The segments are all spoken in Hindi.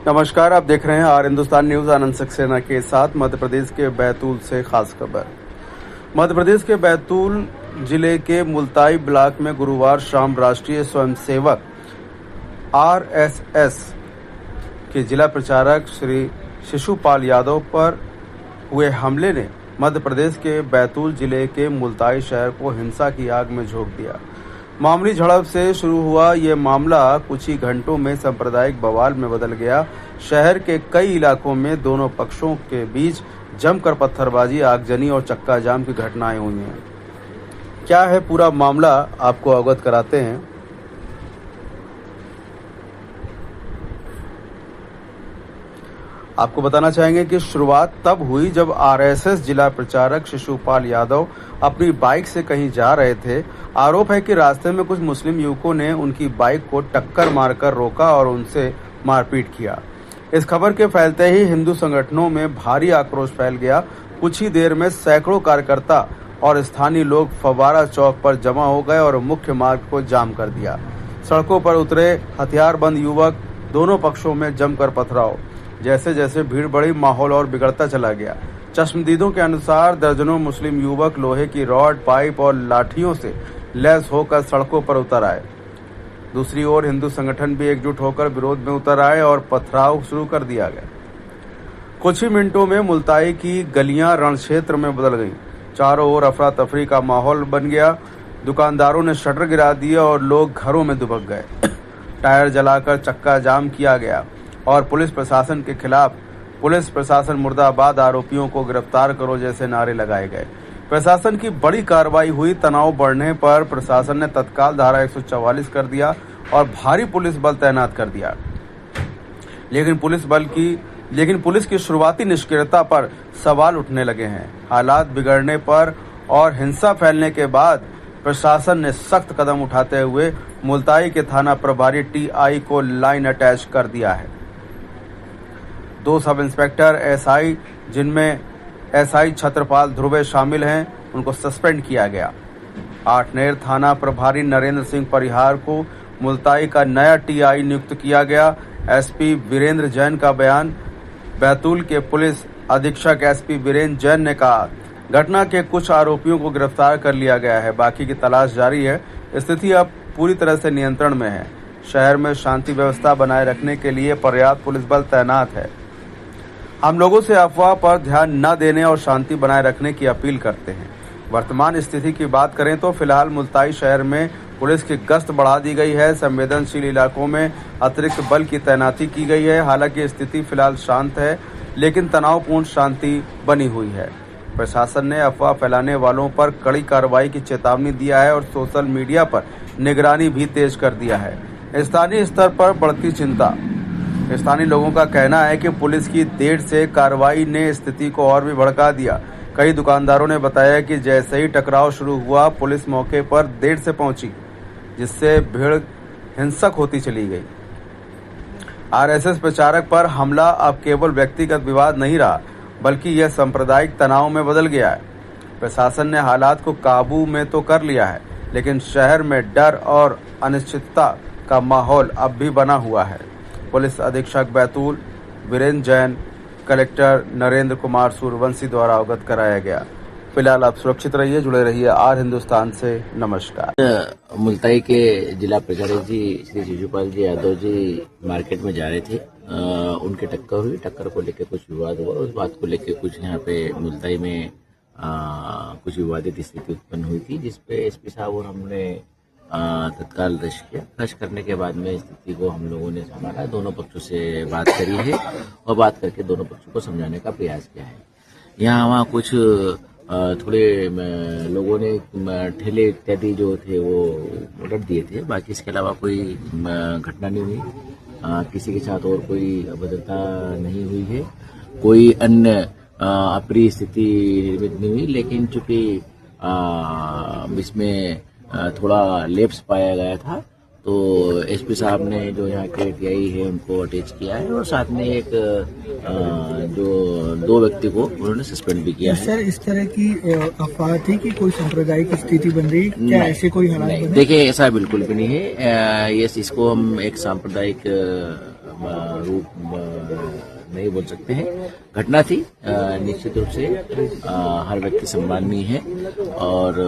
नमस्कार, आप देख रहे हैं आर हिंदुस्तान न्यूज। आनंद सक्सेना के साथ मध्य प्रदेश के बैतूल से खास खबर। मध्य प्रदेश के बैतूल जिले के मुल्ताई ब्लॉक में गुरुवार शाम राष्ट्रीय स्वयंसेवक आरएसएस के जिला प्रचारक श्री शिशुपाल यादव पर हुए हमले ने मध्य प्रदेश के बैतूल जिले के मुल्ताई शहर को हिंसा की आग में झोंक दिया। मामूली झड़प से शुरू हुआ ये मामला कुछ ही घंटों में सांप्रदायिक बवाल में बदल गया। शहर के कई इलाकों में दोनों पक्षों के बीच जमकर पत्थरबाजी, आगजनी और चक्का जाम की घटनाएं हुई हैं। क्या है पूरा मामला, आपको अवगत कराते हैं। आपको बताना चाहेंगे कि शुरुआत तब हुई जब आरएसएस जिला प्रचारक शिशुपाल यादव अपनी बाइक से कहीं जा रहे थे। आरोप है कि रास्ते में कुछ मुस्लिम युवकों ने उनकी बाइक को टक्कर मारकर रोका और उनसे मारपीट किया। इस खबर के फैलते ही हिंदू संगठनों में भारी आक्रोश फैल गया। कुछ ही देर में सैकड़ों कार्यकर्ता और स्थानीय लोग फव्वारा चौक पर जमा हो गए और मुख्य मार्ग को जाम कर दिया। सड़कों पर उतरे हथियारबंद युवक, दोनों पक्षों में जमकर पथराव। जैसे जैसे भीड़ बढ़ी, माहौल और बिगड़ता चला गया। चश्मदीदों के अनुसार दर्जनों मुस्लिम युवक लोहे की रॉड, पाइप और लाठियों से लैस होकर सड़कों पर उतर आए। दूसरी ओर हिंदू संगठन भी एकजुट होकर विरोध में उतर आए और पथराव शुरू कर दिया गया। कुछ ही मिनटों में मुल्ताई की गलियां रण क्षेत्र में बदल गईं। चारों ओर अफरा तफरी का माहौल बन गया। दुकानदारों ने शटर गिरा दिए और लोग घरों में दुबक गए। टायर जलाकर चक्का जाम किया गया और पुलिस प्रशासन के खिलाफ पुलिस प्रशासन मुर्दाबाद, आरोपियों को गिरफ्तार करो जैसे नारे लगाए गए। प्रशासन की बड़ी कार्रवाई हुई। तनाव बढ़ने पर प्रशासन ने तत्काल धारा 144 कर दिया और भारी पुलिस बल तैनात कर दिया। लेकिन पुलिस की शुरुआती निष्क्रियता पर सवाल उठने लगे हैं। हालात बिगड़ने पर और हिंसा फैलने के बाद प्रशासन ने सख्त कदम उठाते हुए मुल्ताई के थाना प्रभारी टीआई को लाइन अटैच कर दिया है। 2 सब इंस्पेक्टर एसआई, जिनमें एसआई छत्रपाल ध्रुवे शामिल हैं, उनको सस्पेंड किया गया। आठनेर थाना प्रभारी नरेंद्र सिंह परिहार को मुल्ताई का नया टीआई नियुक्त किया गया। एसपी वीरेंद्र जैन का बयान। बैतूल के पुलिस अधीक्षक एसपी वीरेंद्र जैन ने कहा, घटना के कुछ आरोपियों को गिरफ्तार कर लिया गया है, बाकी की तलाश जारी है। स्थिति अब पूरी तरह से नियंत्रण में है। शहर में शांति व्यवस्था बनाए रखने के लिए पर्याप्त पुलिस बल तैनात है। हम लोगों से अफवाह पर ध्यान न देने और शांति बनाए रखने की अपील करते हैं। वर्तमान स्थिति की बात करें तो फिलहाल मुल्ताई शहर में पुलिस की गश्त बढ़ा दी गई है। संवेदनशील इलाकों में अतिरिक्त बल की तैनाती की गई है। हालांकि स्थिति फिलहाल शांत है, लेकिन तनावपूर्ण शांति बनी हुई है। प्रशासन ने अफवाह फैलाने वालों पर कड़ी कार्रवाई की चेतावनी दिया है और सोशल मीडिया पर निगरानी भी तेज कर दिया है। स्थानीय स्तर पर बढ़ती चिंता। स्थानीय लोगों का कहना है कि पुलिस की देर से कार्रवाई ने स्थिति को और भी भड़का दिया। कई दुकानदारों ने बताया कि जैसे ही टकराव शुरू हुआ, पुलिस मौके पर देर से पहुंची, जिससे भीड़ हिंसक होती चली गई। आरएसएस प्रचारक पर हमला अब केवल व्यक्तिगत विवाद नहीं रहा, बल्कि यह सांप्रदायिक तनाव में बदल गया है। प्रशासन ने हालात को काबू में तो कर लिया है, लेकिन शहर में डर और अनिश्चितता का माहौल अब भी बना हुआ है। पुलिस अधीक्षक बैतूल वीरेंद्र जैन, कलेक्टर नरेंद्र कुमार सूर्यवंशी द्वारा अवगत कराया गया। फिलहाल आप सुरक्षित रहिए, जुड़े रहिए आर हिंदुस्तान से। नमस्कार। मुल्ताई के जिला प्रचारक जी श्री शिशुपाल जी यादव जी मार्केट में जा रहे थे। उनके टक्कर हुई। टक्कर को लेकर कुछ विवाद हुआ। उस बात को लेकर कुछ यहाँ पे मुल्ताई में कुछ विवादित स्थिति उत्पन्न हुई थी, जिसपे एसपी साहब और हमने तत्काल रश किया। रश करने के बाद में स्थिति को हम लोगों ने संभाला। दोनों पक्षों से बात करी है और बात करके दोनों पक्षों को समझाने का प्रयास किया है। यहाँ वहाँ कुछ थोड़े लोगों ने ठेले इत्यादि जो थे वो उलट दिए थे। बाकी इसके अलावा कोई घटना नहीं हुई। किसी के साथ और कोई अभद्रता नहीं हुई है। कोई अन्य अप्रिय स्थिति निर्मित नहीं हुई। लेकिन चूंकि इसमें थोड़ा लेप्स पाया गया था, तो एसपी साहब ने जो यहाँ के टीआई है उनको अटैच किया है और साथ में एक जो 2 व्यक्ति को उन्होंने सस्पेंड भी किया है। सर, इस तरह की अफवाह थी कि कोई सांप्रदायिक स्थिति बन रही, क्या ऐसे कोई हालात बने? देखिए, ऐसा बिल्कुल भी नहीं है। ये इसको हम एक सांप्रदायिक रूप नहीं बोल सकते हैं। घटना थी, निश्चित रूप से हर व्यक्ति सम्माननीय है और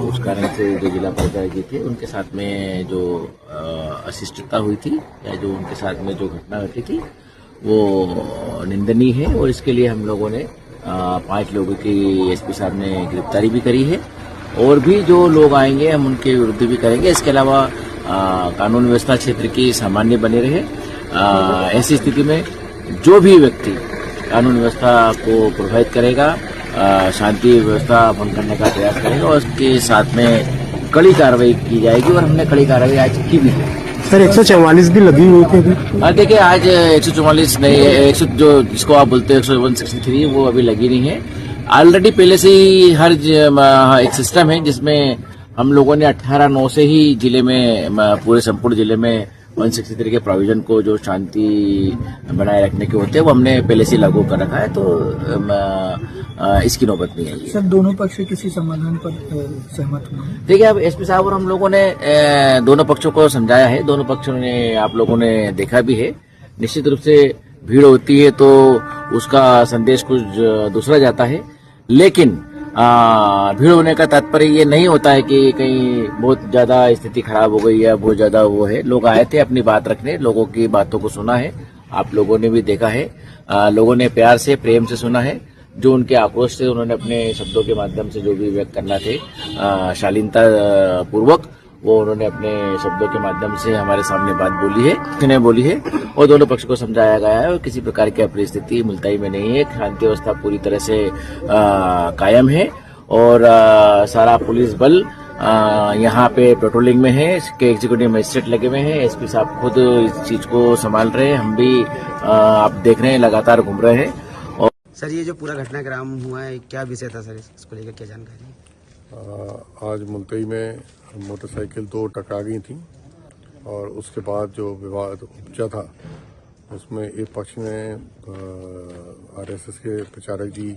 उस कारण से जो जिला परिचारक जी थे उनके साथ में जो अशिष्टता हुई थी या जो उनके साथ में जो घटना घटी थी वो निंदनीय है और इसके लिए हम लोगों ने 5 लोगों की एसपी साहब ने गिरफ्तारी भी करी है और भी जो लोग आएंगे हम उनके विरुद्ध भी करेंगे। इसके अलावा कानून व्यवस्था क्षेत्र की सामान्य बने रहे। ऐसी स्थिति में जो भी व्यक्ति कानून व्यवस्था को प्रभावित करेगा, शांति व्यवस्था भंग करने का प्रयास करेगा और उसके साथ में कड़ी कार्रवाई की जाएगी और हमने कड़ी कार्रवाई आज की भी है। सर 144 भी लगी हुई थी अभी? देखिए आज 144 नहीं, 100 जो जिसको आप बोलते हैं 163 वो अभी लगी नहीं है। ऑलरेडी पहले से ही हर एक सिस्टम है जिसमें हम लोगों ने 18/9 से ही जिले में पूरे संपूर्ण जिले में 163 के प्रोविजन को जो शांति बनाए रखने के होते हैं वो हमने पहले से लागू कर रखा है, तो इसकी नौबत नहीं आई है। सर दोनों पक्ष किसी समाधान पर सहमत हुए हैं? देखिए अब एसपी साहब और हम लोगों ने दोनों पक्षों को समझाया है, दोनों पक्षों ने आप लोगों ने देखा भी है। निश्चित रूप से भीड़ होती है तो उसका संदेश कुछ दूसरा जाता है, लेकिन भीड़ होने का तात्पर्य ये नहीं होता है कि कहीं बहुत ज्यादा स्थिति खराब हो गई या बहुत ज्यादा वो है। लोग आए थे अपनी बात रखने, लोगों की बातों को सुना है, आप लोगों ने भी देखा है। लोगों ने प्यार से प्रेम से सुना है, जो उनके आक्रोश से उन्होंने अपने शब्दों के माध्यम से जो भी व्यक्त करना थे शालीनता पूर्वक वो उन्होंने अपने शब्दों के माध्यम से हमारे सामने बात बोली है और दोनों पक्ष को समझाया गया है और किसी प्रकार की परिस्थिति मुल्ताई में नहीं है। शांति व्यवस्था पूरी तरह से कायम है और सारा पुलिस बल यहाँ पे पेट्रोलिंग में है। इसके एग्जीक्यूटिव मजिस्ट्रेट लगे हुए हैं, एसपी साहब खुद इस चीज को संभाल रहे हैं, हम भी आप देख रहे हैं लगातार घूम रहे हैं। सर ये जो पूरा घटनाक्रम हुआ है क्या विषय था सर, इसको लेकर क्या जानकारी? आज मुल्ताई में मोटरसाइकिल 2 टकरा गई थी और उसके बाद जो विवाद उपजा था उसमें एक पक्ष ने आरएसएस के प्रचारक जी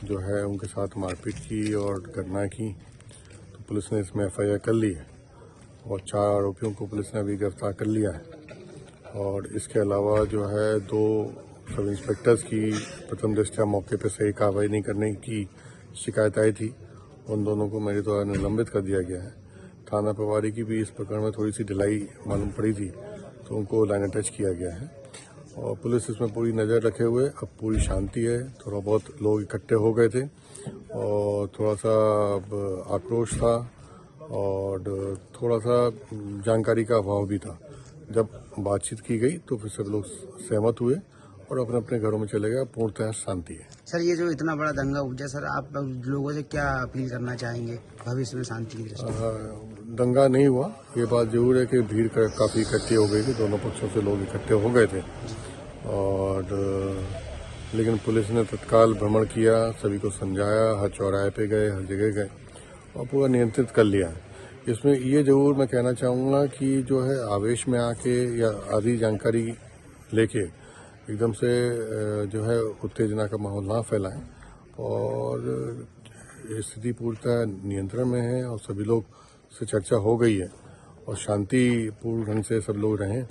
जो है उनके साथ मारपीट की और घटना की, तो पुलिस ने इसमें एफआईआर कर ली है और 4 आरोपियों को पुलिस ने अभी गिरफ्तार कर लिया है। और इसके अलावा जो है 2 सब इंस्पेक्टर्स की प्रथम दृष्टया मौके पर सही कार्रवाई नहीं करने की शिकायत आई थी, उन दोनों को मेरे द्वारा निलंबित कर दिया गया है। थाना प्रभारी की भी इस प्रकरण में थोड़ी सी ढिलाई मालूम पड़ी थी तो उनको लाइन अटैच किया गया है और पुलिस इसमें पूरी नज़र रखे हुए अब पूरी शांति है। थोड़ा बहुत लोग इकट्ठे हो गए थे और थोड़ा सा आक्रोश था और थोड़ा सा जानकारी का अभाव भी था। जब बातचीत की गई तो फिर सब लोग सहमत हुए और अपने अपने घरों में चले गए। पूर्णतः शांति है। सर ये जो इतना बड़ा दंगा उपजा, सर आप लोगों से क्या अपील करना चाहेंगे भविष्य में शांति की दृष्टि? दंगा नहीं हुआ, ये बात जरूर है कि भीड़ काफी इकट्ठी हो गई थी, दोनों पक्षों से लोग इकट्ठे हो गए थे और लेकिन पुलिस ने तत्काल भ्रमण किया, सभी को समझाया, हर चौराहे पे गए, हर जगह गए और पूरा नियंत्रित कर लिया। इसमें ये जरूर मैं कहना चाहूँगा कि जो है आवेश में आके या आधी जानकारी लेके एकदम से जो है उत्तेजना का माहौल ना फैलाएं और स्थिति पूर्णतः नियंत्रण में है और सभी लोग से चर्चा हो गई है और शांतिपूर्ण ढंग से सब लोग रहें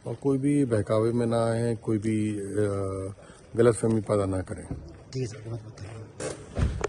और कोई भी बहकावे में ना आए, कोई भी गलतफहमी पैदा ना करें। ठीक है सर, बहुत बहुत